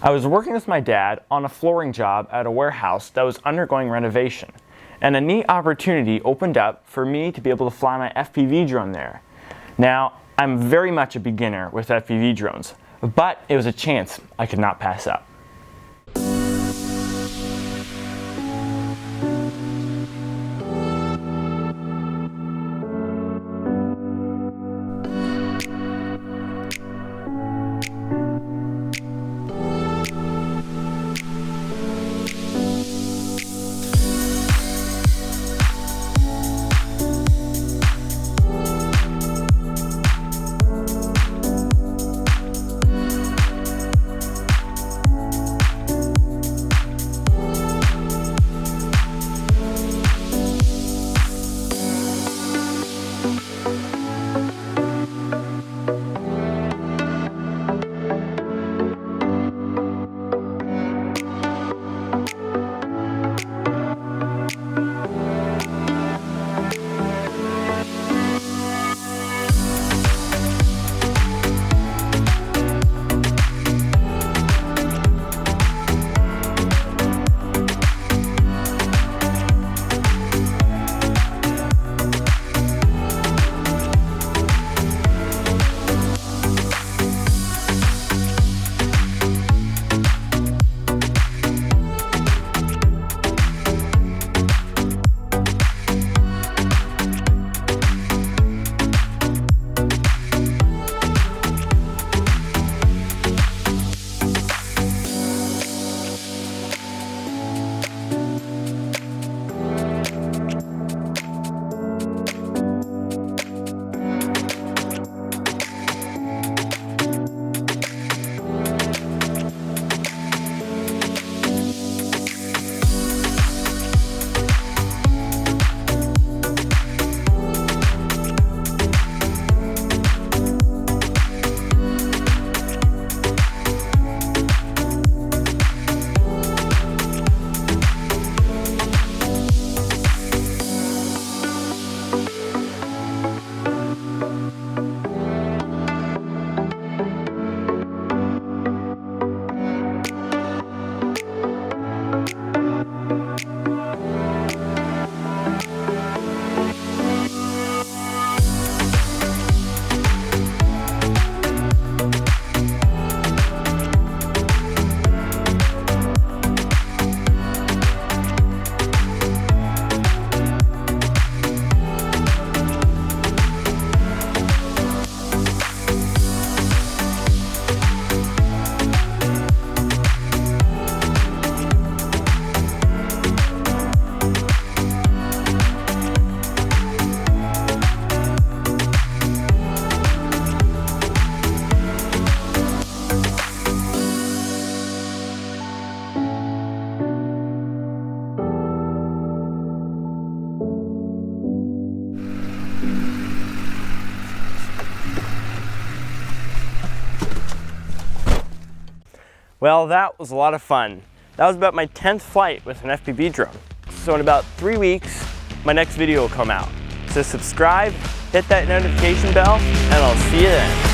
I was working with my dad on a flooring job at a warehouse that was undergoing renovation, and a neat opportunity opened up for me to be able to fly my FPV drone there. Now, I'm very much a beginner with FPV drones, but it was a chance I could not pass up. Well, that was a lot of fun. That was about my 10th flight with an FPV drone. So in about 3 weeks, my next video will come out. So subscribe, hit that notification bell, and I'll see you then.